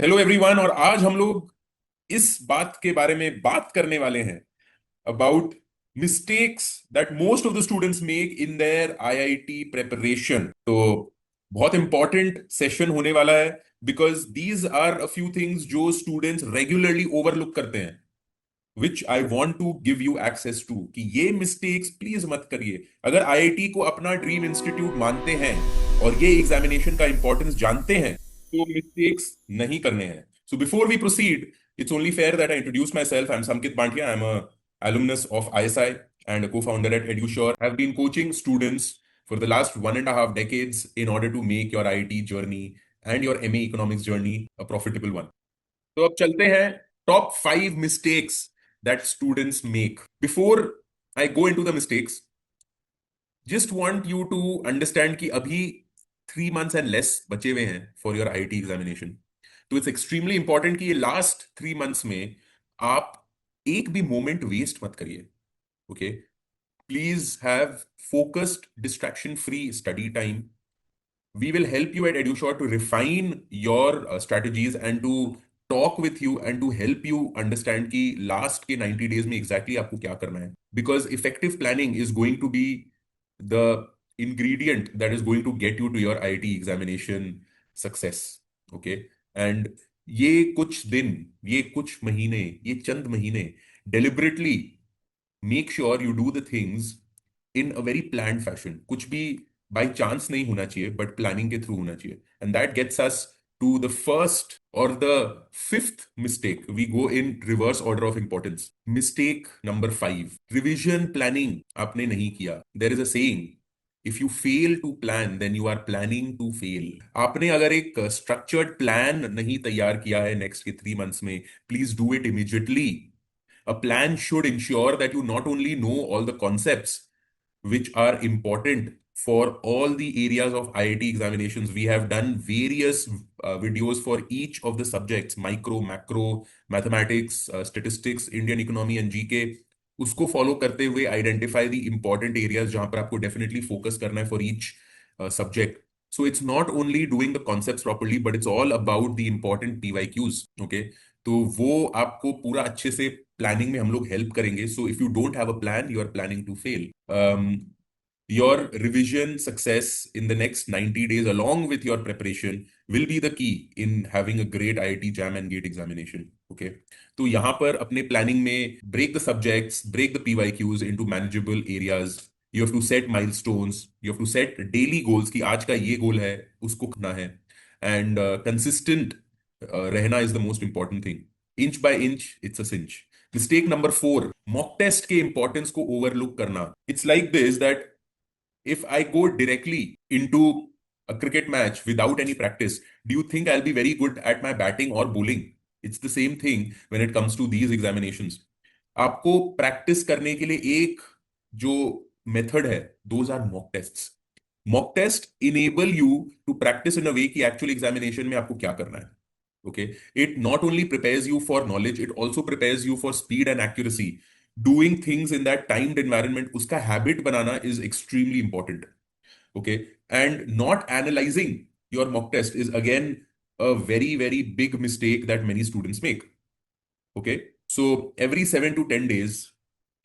Hello everyone. और आज हम लोग इस बात के बारे में बात करने वाले हैं about mistakes that most of the students make in their IIT preparation. तो बहुत इंपॉर्टेंट सेशन होने वाला है because these are a few things जो स्टूडेंट्स रेगुलरली ओवरलुक करते हैं, which I want to give you access to कि ये मिस्टेक्स प्लीज मत करिए। अगर आईआईटी को अपना ड्रीम इंस्टीट्यूट मानते हैं और ये एग्जामिनेशन का इंपॉर्टेंस जानते हैं तो मिस्टेक्स नहीं करने हैं। So before we proceed, it's only fair that I introduce myself. I'm Samkit Bhantia. I'm a alumnus of ISI and a co-founder at EduSure. I've been coaching students for the last 1.5 decades in order to make your IIT journey and your MA economics journey a profitable one. तो अब चलते हैं top 5 mistakes that students make. Before I go into the mistakes, just want you to understand कि अभी 3 months and less बचे हुए हैं for your IIT examination. तो इट्स एक्सट्रीमली इंपॉर्टेंट कि ये लास्ट 3 मंथ्स में आप एक भी मोमेंट वेस्ट मत करिए। Okay, please have focused distraction free study time. We will help you at EduShore to refine your strategies and to talk with you and to help you understand कि last के 90 days में exactly आपको क्या करना है, because effective planning is going to be the ingredient that is going to get you to your IIT examination success. Okay, and ये कुछ दिन, ये कुछ महीने, ये चंद महीने deliberately make sure you do the things in a very planned fashion. कुछ भी बाई चांस नहीं होना चाहिए बट प्लानिंग के थ्रू होना चाहिए। And that gets us to the first और the fifth mistake. We go in reverse order of importance. Mistake number 5, revision planning आपने नहीं किया। There is a saying, if you fail to plan then you are planning to fail. आपने अगर एक structured plan नहीं तैयार किया है नेक्स्ट के 3 मंथ्स में, please do it immediately. A plan should ensure that you not only know all the concepts which are important for all the areas of IIT examinations. We have done various videos for each of the subjects: micro, macro, mathematics, statistics, Indian economy and GK. उसको follow करते हुए identify the important areas जहां पर आपको definitely focus करना है for each subject. So it's not only doing the concepts properly but it's all about the important PYQs. Okay, तो वो आपको पूरा अच्छे से प्लानिंग में हम लोग हेल्प करेंगे। So if you don't have a plan you are planning to fail. Your revision success in the next 90 days along with your preparation will be the key in having a great IIT JAM and GATE examination. Okay, तो यहां पर अपने planning में break the subjects, break the PYQs into manageable areas. You have to set milestones, you have to set daily goals कि आज का ये goal है उसको करना है। And consistent रहना is the most important thing. Inch by inch it's a cinch. Mistake number 4, mock test के importance को overlook करना। It's like this that if I go directly into a cricket match without any practice, do you think I'll be very good at my batting or bowling? It's the same thing when it comes to these examinations. आपको practice करने के लिए एक जो method है, those are mock tests. Mock test enable you to practice in a way कि actual examination में आपको क्या करना है। Okay, it not only prepares you for knowledge, it also prepares you for speed and accuracy. Doing things in that timed environment, उसका habit बनाना is extremely important. Okay, and not analyzing your mock test is again a very very big mistake that many students make. Okay, so every 7 to 10 days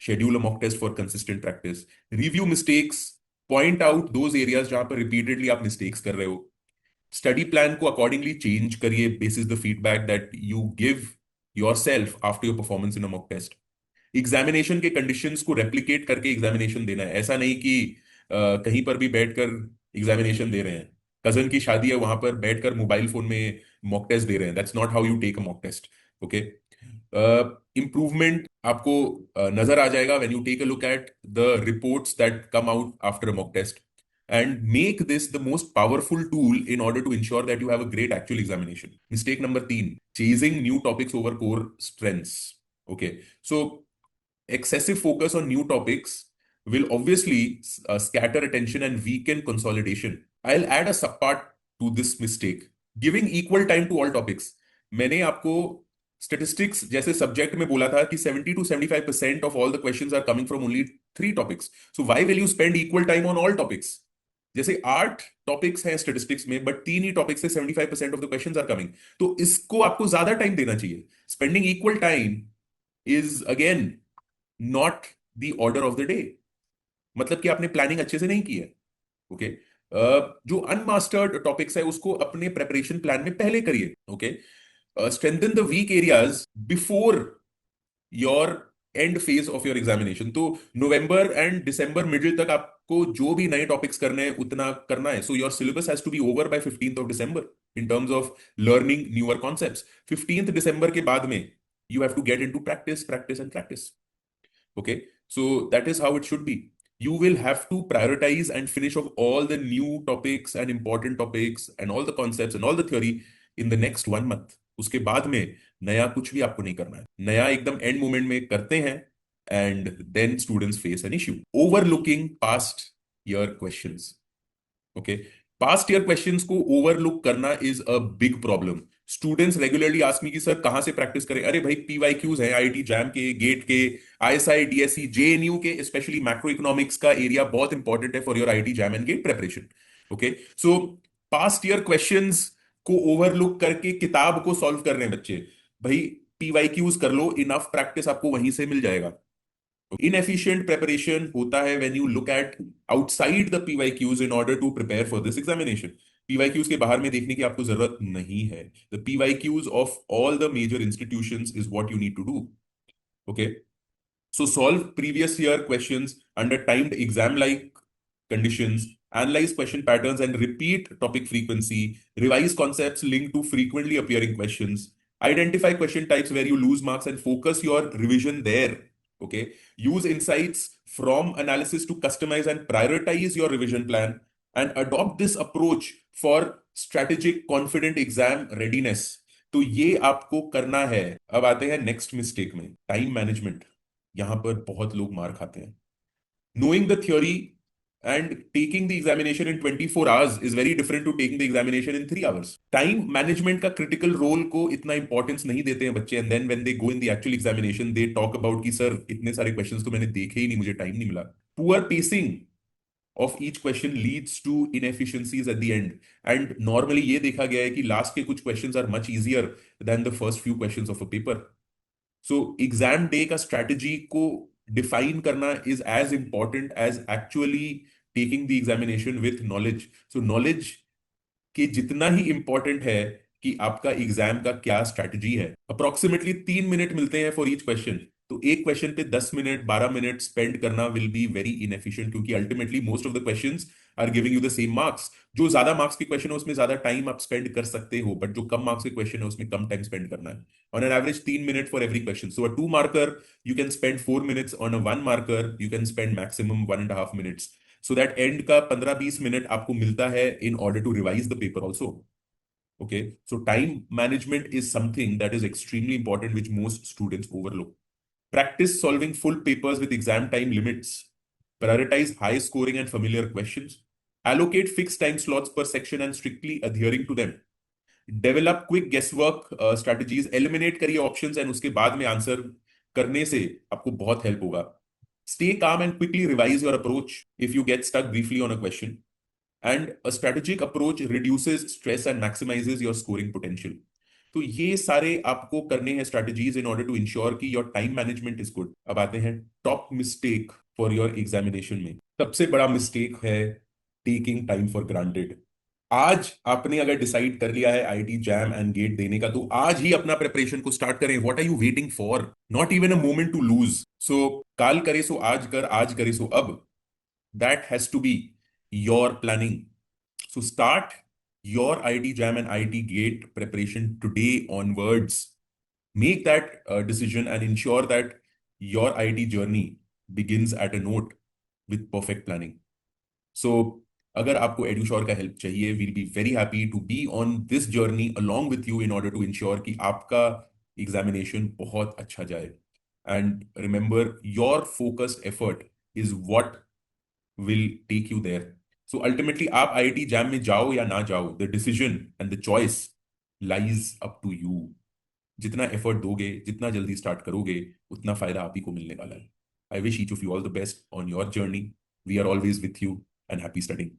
schedule a mock test for consistent practice. Review mistakes, point out those areas जहां पर repeatedly आप mistakes कर रहे हो। Study plan को accordingly change करिए basis the feedback that you give yourself after your performance in a mock test. Examination के conditions को रेप्लिकेट करके एग्जामिनेशन देना है। ऐसा नहीं कि कहीं पर भी बैठकर एग्जामिनेशन दे रहे हैं। कजन की शादी है, वहां पर बैठकर मोबाइल फोन में मॉक टेस्ट दे रहे हैं। That's not how you take a mock test. Okay, improvement आपको नजर आ जाएगा when you take a look at the reports that come out after a mock test and make this the most powerful tool in order to ensure that you have a great actual examination. Mistake number 3, chasing new topics over core strengths. Okay, so excessive focus on new topics will obviously scatter attention and weaken consolidation. I'll add a subpart to this mistake: giving equal time to all topics. मैंने आपको statistics जैसे subject में बोला था कि 70 to 75% of all the questions are coming from only 3 topics. So why will you spend equal time on all topics? जैसे 8 topics हैं statistics में, बट 3 ही टॉपिक्स से 75% of the questions are coming. तो इसको आपको ज्यादा टाइम देना चाहिए। Spending equal time is again not the order of the day. मतलब कि आपने प्लानिंग अच्छे से नहीं की है। ओके। जो अनमास्टर्ड टॉपिक्स है उसको अपने प्रेपरेशन प्लान में पहले करिए। Okay. Strengthen the weak areas before your and phase of your examination. तो नवंबर एंड दिसंबर मिडिल तक आपको जो भी नए टॉपिक्स करने हैं उतना करना है। So your syllabus has to be over by 15th of December in terms of learning newer concepts. 15th December के बाद में you have to get into practice practice and practice. Okay, so that is how it should be. You will have to prioritize and finish off all the new topics and important topics and all the concepts and all the theory in the next 1 month. उसके बाद में नया कुछ भी आपको नहीं करना है। नया एकदम एंड मोमेंट में करते हैं and then students face an issue overlooking past year questions. Okay. Past year questions को ओवरलुक करना is a big problem. Students regularly ask me कि सर कहां से प्रैक्टिस करें। अरे भाई पीवाईक्यूज हैं आईआईटी जैम के, गेट के, आईएसआई, डीएससी, जेएनयू के, स्पेशली मैक्रो इकोनॉमिक्स का एरिया बहुत इंपॉर्टेंट है for your IIT JAM and GATE preparation. Okay. So past year questions को ओवरलुक करके किताब को सॉल्व कर रहे हैं बच्चे। भाई पीवाईक्यूज कर लो, इनफ प्रैक्टिस आपको वहीं से मिल जाएगा। Inefficient preparation होता है when you look at outside the PYQs in order to prepare for this examination. PYQs के बाहर में देखने की आपको जरूरत नहीं है। The PYQs of all the major institutions is what you need to do. Okay. So solve previous year questions under timed exam like conditions, analyze question patterns and repeat topic frequency, revise concepts linked to frequently appearing questions, identify question types where you lose marks and focus your revision there. Okay. Use insights from analysis to customize and prioritize your revision plan and adopt this approach for strategic confident exam readiness. तो ये आपको करना है। अब आते हैं next mistake में, time management. यहां पर बहुत लोग मार खाते हैं। Knowing the theory and taking the examination in 24 hours is very different to taking the examination in 3 hours. Time management का critical role को इतना importance नहीं देते हैं बच्चे, and then when they go in the actual examination they talk about कि sir इतने सारे questions तो मैंने देखे ही नहीं, मुझे time नहीं मिला। Poor pacing of each question leads to inefficiencies at the end. And normally ये देखा गया है कि last के कुछ questions are much easier than the first few questions of a paper. So exam day का स्ट्रैटेजी को डिफाइन करना is as important as actually taking the examination with knowledge. So knowledge के जितना ही इंपॉर्टेंट है कि आपका एग्जाम का क्या स्ट्रैटेजी है। अप्रोक्सीमेटली 3 मिनट मिलते हैं फॉर ईच क्वेश्चन। तो एक क्वेश्चन पे 10 मिनट 12 मिनट स्पेंड करना विल बी वेरी इनएफिशिएंट, क्योंकि ultimately most of the questions are giving you the same marks. जो ज्यादा मार्क्स के क्वेश्चन है उसमें ज्यादा टाइम आप स्पेंड कर सकते हो, बट जो कम मार्क्स के क्वेश्चन है उसमें कम टाइम स्पेंड करना है। On an average 3 minute for every question. So a 2 marker you can spend 4 minutes, on a 1 marker you can spend maximum 1.5 minutes, so that end का 15-20 मिनट आपको मिलता है in order to revise the paper also. Okay, so time management is something that is extremely important, which most students overlook. Practice solving full papers with exam time limits. Prioritize high scoring and familiar questions. Allocate fixed time slots per section and strictly adhering to them. Develop quick guesswork strategies. Eliminate करिए options and उसके बाद में answer करने से आपको बहुत help होगा। Stay calm and quickly revise your approach if you get stuck briefly on a question. And a strategic approach reduces stress and maximizes your scoring potential. तो ये सारे आपको करने हैं strategies in order to ensure कि your time management is good. अब आते हैं top mistake for your examination में। सबसे बड़ा मिस्टेक है टेकिंग टाइम फॉर ग्रांटेड। आज आपने अगर डिसाइड कर लिया है आईआईटी जैम एंड गेट देने का, तो आज ही अपना प्रिपरेशन को स्टार्ट करें। What are you waiting for? Not even a moment to lose. सो काल करे सो आज कर, आज करे सो अब। That has to be your planning. So start your IIT JAM and IIT GATE preparation today onwards. Make that decision and ensure that your IIT journey begins at a note with perfect planning. So अगर आपको एडुश्योर का help चाहिए, we'll be very happy to be on this journey along with you in order to ensure कि आपका examination बहुत अच्छा जाए। And remember, your focused effort is what will take you there. So ultimately आप IIT JAM में जाओ या ना जाओ, the decision and the choice lies up to you. जितना एफर्ट दोगे, जितना जल्दी स्टार्ट करोगे, उतना फायदा आप ही को मिलने वाला है। I wish each of you all the best on your journey. We are always with you and happy studying.